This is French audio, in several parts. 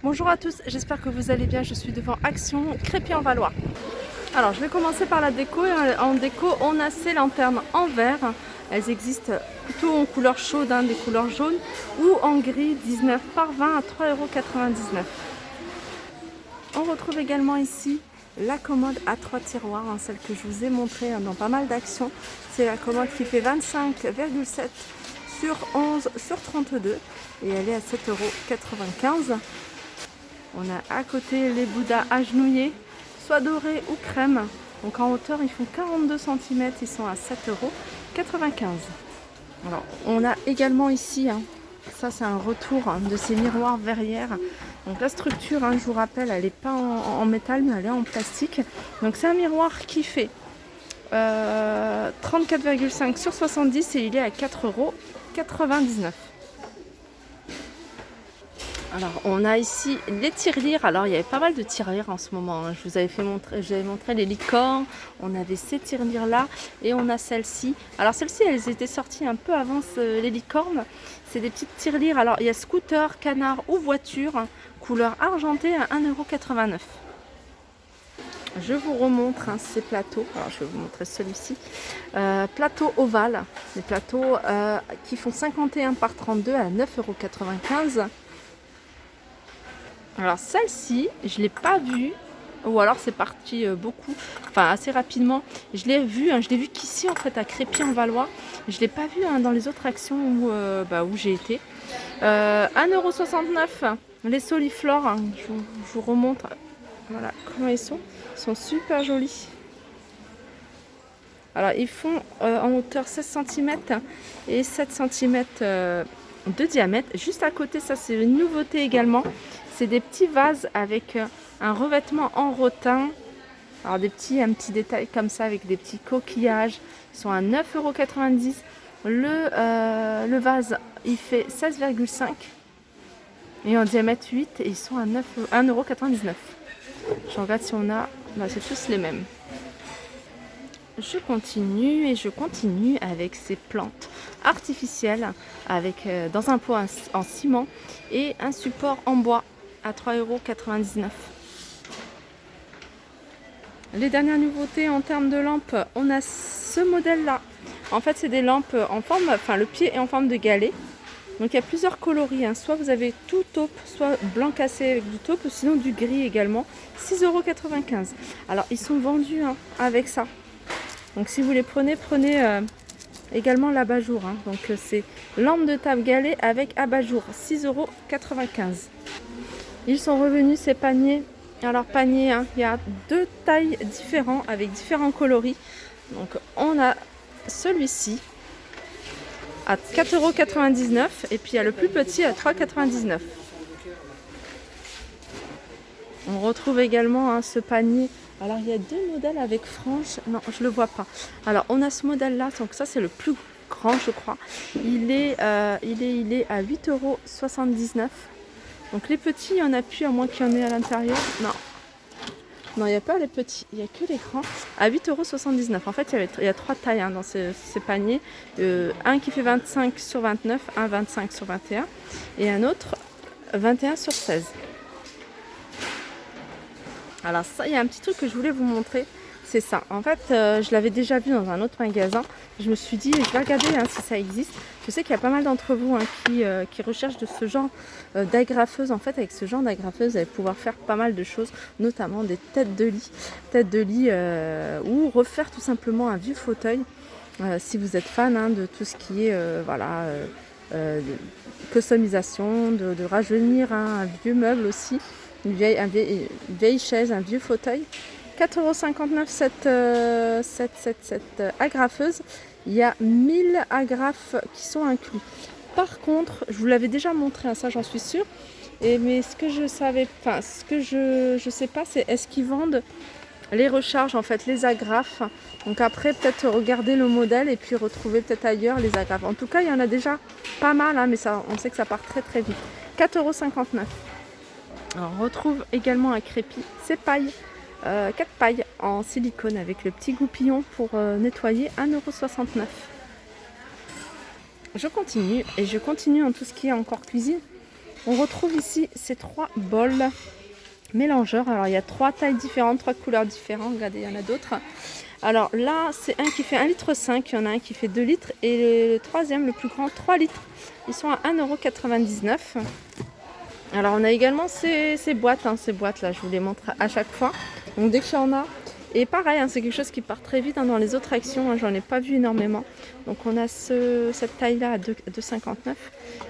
Bonjour à tous, j'espère que vous allez bien. Je suis devant Action Crépy-en-Valois. Alors je vais commencer par la déco. En déco, on a ces lanternes en verre. Elles existent plutôt en couleur chaude, des couleurs jaunes, ou en gris, 19 par 20 à 3,99 €. On retrouve également ici la commode à 3 tiroirs, celle que je vous ai montrée dans pas mal d'actions. C'est la commode qui fait 25,7 sur 11 sur 32 et elle est à 7,95 €. On a à côté les Bouddhas agenouillés, soit dorés ou crème. Donc en hauteur, ils font 42 cm, ils sont à 7,95 €. Alors, on a également ici, ça c'est un retour de ces miroirs verrières. Donc la structure, je vous rappelle, elle n'est pas en métal, mais elle est en plastique. Donc c'est un miroir qui fait 34,5 sur 70 et il est à 4,99 €. Alors on a ici les tirelires. Alors il y avait pas mal de tirelires en ce moment, Je vous avais j'avais montré les licornes. On avait ces tirelires là et on a celles-ci. Alors celles-ci, elles étaient sorties un peu avant les licornes. C'est des petites tirelires. Alors il y a scooter, canard ou voiture, couleur argentée à 1,89 €. Je vous remontre ces plateaux. Alors je vais vous montrer celui-ci. Plateau ovale. Les plateaux qui font 51 par 32 à 9,95 €. Alors celle-ci, je ne l'ai pas vue, ou alors c'est parti assez rapidement. Je l'ai vue qu'ici en fait à Crépy-en-Valois. Je ne l'ai pas vue dans les autres actions où j'ai été. 1,69 € les soliflores, je vous remontre voilà comment ils sont. Ils sont super jolis. Alors ils font en hauteur 16 cm et 7 cm de diamètre. Juste à côté, ça c'est une nouveauté également. C'est des petits vases avec un revêtement en rotin. Alors un petit détail comme ça avec des petits coquillages. Ils sont à 9,90 €. Le vase, il fait 16,5 et en diamètre 8 et ils sont à 1,99 €. Je regarde si on a... c'est tous les mêmes. Je continue avec ces plantes artificielles dans un pot en ciment et un support en bois à 3,99 €. Les dernières nouveautés en termes de lampes, on a ce modèle là. En fait, c'est des lampes en forme, le pied est en forme de galet. Donc il y a plusieurs coloris, soit vous avez tout taupe, soit blanc cassé avec du taupe, ou sinon du gris également, 6,95 €. Alors ils sont vendus avec ça. Donc si vous les prenez également l'abat-jour. Donc c'est lampe de table galet avec abat-jour, 6,95 €. Ils sont revenus ces paniers. Alors panier, il y a deux tailles différentes avec différents coloris. Donc on a celui-ci à 4,99 € et puis il y a le plus petit à 3,99 €. On retrouve également ce panier. Alors il y a deux modèles avec franges. Non, je le vois pas. Alors on a ce modèle là, donc ça c'est le plus grand je crois. Il est à 8,79 €. Donc les petits, il n'y en a plus à moins qu'il y en ait à l'intérieur. Non, il n'y a pas les petits, il n'y a que les grands. À 8,79 €. En fait, il y a trois tailles dans ces paniers. Un qui fait 25 sur 29, un 25 sur 21 et un autre 21 sur 16. Alors ça, il y a un petit truc que je voulais vous montrer. C'est ça. En fait, je l'avais déjà vu dans un autre magasin. Je me suis dit, je vais regarder si ça existe. Je sais qu'il y a pas mal d'entre vous qui recherchent de ce genre d'agrafeuse. En fait, avec ce genre d'agrafeuse, vous allez pouvoir faire pas mal de choses, notamment des têtes de lit. Ou refaire tout simplement un vieux fauteuil. Si vous êtes fan de tout ce qui est de customisation, de rajeunir un vieux meuble aussi. Une vieille chaise, un vieux fauteuil. 4,59 € cette agrafeuse. Il y a 1000 agrafes qui sont inclus. Par contre, je vous l'avais déjà montré, ça j'en suis sûre. Mais ce que je savais, je sais pas, c'est est-ce qu'ils vendent les recharges, en fait, les agrafes. Donc après, peut-être regarder le modèle et puis retrouver peut-être ailleurs les agrafes. En tout cas, il y en a déjà pas mal, mais ça, on sait que ça part très très vite. 4,59 €. Alors, on retrouve également à Crépy ces pailles. 4 pailles en silicone avec le petit goupillon pour nettoyer, 1,69 €. Je continue en tout ce qui est encore cuisine. On retrouve ici ces 3 bols mélangeurs. Alors il y a 3 tailles différentes, 3 couleurs différentes. Regardez, il y en a d'autres. Alors là, c'est un qui fait 1,5 litre, il y en a un qui fait 2 litres et le troisième, le plus grand, 3 litres. Ils sont à 1,99 €. Alors on a également ces boîtes, ces boîtes là, je vous les montre à chaque fois. Donc dès que j'en ai, et pareil, c'est quelque chose qui part très vite dans les autres actions, j'en ai pas vu énormément. Donc on a cette taille là à 2,59 €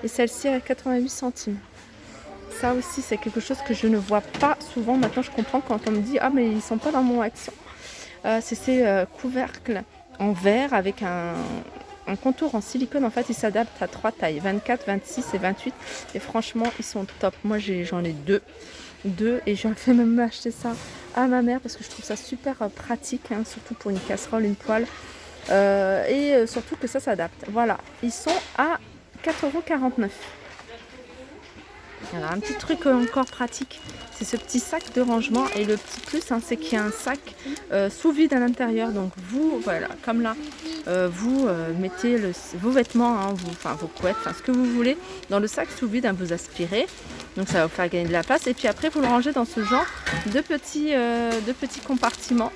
et celle-ci à 88 centimes. Ça aussi c'est quelque chose que je ne vois pas souvent. Maintenant je comprends quand on me dit ah mais ils sont pas dans mon action. C'est ces couvercles en verre avec un contour en silicone. En fait ils s'adaptent à 3 tailles, 24, 26 et 28, et franchement ils sont top. Moi j'en ai deux et j'en fais même acheter ça à ma mère parce que je trouve ça super pratique, surtout pour une casserole, une poêle, et surtout que ça s'adapte. Voilà, ils sont à 4,49 €. Alors un petit truc encore pratique, c'est ce petit sac de rangement, et le petit plus c'est qu'il y a un sac sous vide à l'intérieur. Donc vous, voilà, comme là, vous mettez vos vêtements, vos couettes, ce que vous voulez dans le sac sous vide, vous aspirez, donc ça va vous faire gagner de la place, et puis après vous le rangez dans ce genre de petits compartiments,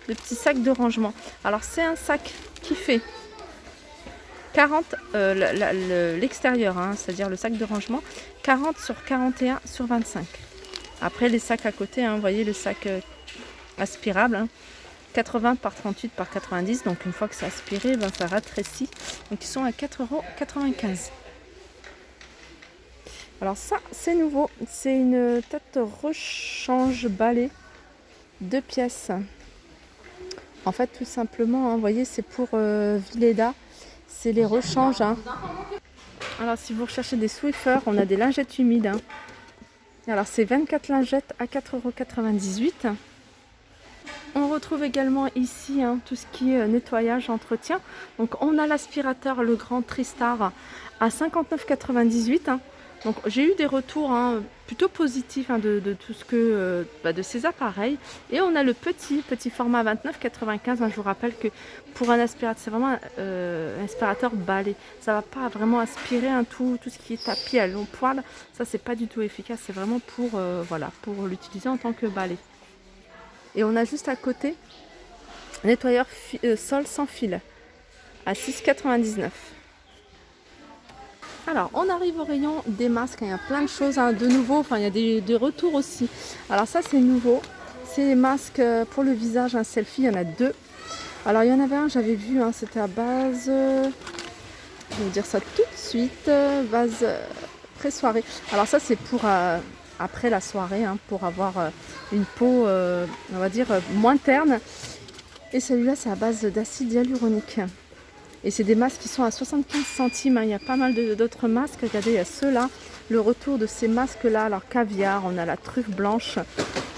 de petits sacs de rangement. Alors c'est un sac qui fait 40, l'extérieur, c'est-à-dire le sac de rangement, 40 sur 41 sur 25. Après les sacs à côté, vous voyez le sac aspirable, 80 par 38 par 90, donc une fois que c'est aspiré, ça rétrécit. Donc ils sont à 4,95 €. Alors ça c'est nouveau, c'est une tête rechange balai, 2 pièces. En fait tout simplement, vous voyez, c'est pour Villeda. C'est les rechanges. Alors si vous recherchez des Swiffer, on a des lingettes humides. Alors c'est 24 lingettes à 4,98 €. On retrouve également ici tout ce qui est nettoyage, entretien. Donc on a l'aspirateur, le grand Tristar, à 59,98 €. Donc j'ai eu des retours plutôt positifs de tout ce que de ces appareils. Et on a le petit format 29,95 €. Je vous rappelle que pour un aspirateur, c'est vraiment un aspirateur balai. Ça va pas vraiment aspirer tout ce qui est tapis à long poil. Ça c'est pas du tout efficace. C'est vraiment pour pour l'utiliser en tant que balai. Et on a juste à côté nettoyeur sol sans fil à 6,99 €. Alors, on arrive au rayon des masques. Il y a plein de choses de nouveau. Il y a des retours aussi. Alors ça, c'est nouveau. C'est les masques pour le visage, un selfie. Il y en a 2. Alors, il y en avait un, j'avais vu. C'était à base... je vais vous dire ça tout de suite. Base pré-soirée. Alors ça, c'est pour après la soirée. Pour avoir une peau, on va dire, moins terne. Et celui-là, c'est à base d'acide hyaluronique. Et c'est des masques qui sont à 75 centimes. Il y a pas mal d'autres masques. Regardez, il y a ceux-là. Le retour de ces masques-là. Alors, caviar, on a la truffe blanche.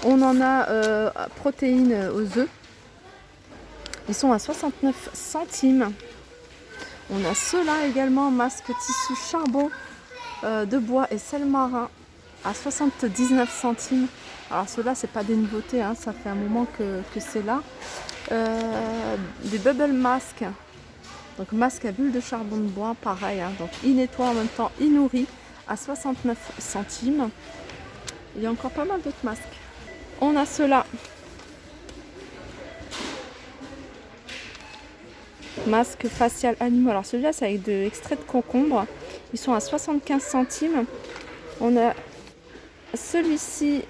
On en a protéines aux œufs. Ils sont à 69 centimes. On a ceux-là également, masque tissu charbon de bois et sel marin à 79 centimes. Alors, ceux-là, c'est pas des nouveautés. Ça fait un moment que c'est là. Des bubble masks. Donc masque à bulles de charbon de bois, pareil, donc il nettoie en même temps, il nourrit, à 69 centimes. Il y a encore pas mal d'autres masques. On a ceux-là. Masque facial animaux. Alors celui-là, c'est avec de l'extrait de concombre. Ils sont à 75 centimes. On a celui-ci.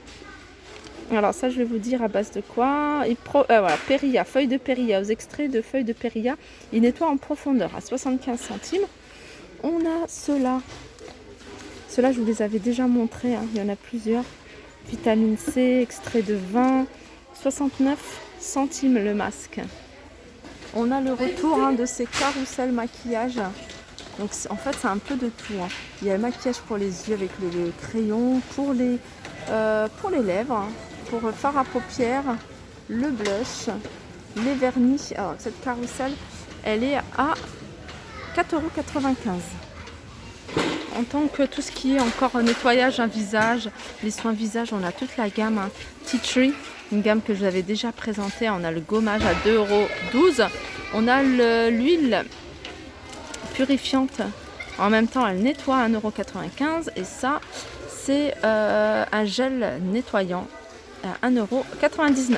Alors ça, je vais vous dire à base de quoi. Voilà, Périlla, feuilles de Périlla, aux extraits de feuilles de Périlla. Il nettoie en profondeur à 75 centimes. On a ceux-là. Ceux-là, je vous les avais déjà montrés. Il y en a plusieurs. Vitamine C, extrait de vin, 69 centimes le masque. On a le retour de ces carousels maquillage. Donc en fait, c'est un peu de tout. Il y a le maquillage pour les yeux avec le crayon, pour les lèvres. Pour le fard à paupières, le blush, les vernis. Alors cette carrousel, elle est à 4,95 €. En tant que tout ce qui est encore nettoyage visage, les soins visage, on a toute la gamme Tea Tree, une gamme que je vous avais déjà présentée. On a le gommage à 2,12 €. On a l'huile purifiante En même temps, elle nettoie à 1,95 € et ça, c'est un gel nettoyant à 1,99 €.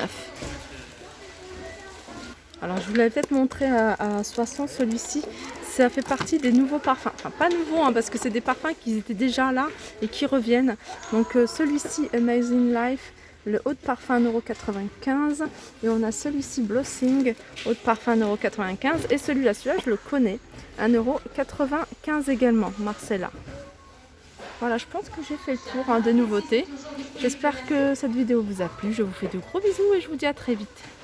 Alors je vous l'avais peut-être montré à Soissons, celui-ci, ça fait partie des nouveaux parfums. Enfin pas nouveaux hein, parce que c'est des parfums qui étaient déjà là et qui reviennent. Donc celui-ci Amazing Life, le haut de parfum 1,95 € et on a celui-ci Blossing, haut de parfum 1,95 € et celui-là je le connais, 1,95 € également, Marcella. Voilà, je pense que j'ai fait le tour hein, des nouveautés. J'espère que cette vidéo vous a plu. Je vous fais de gros bisous et je vous dis à très vite.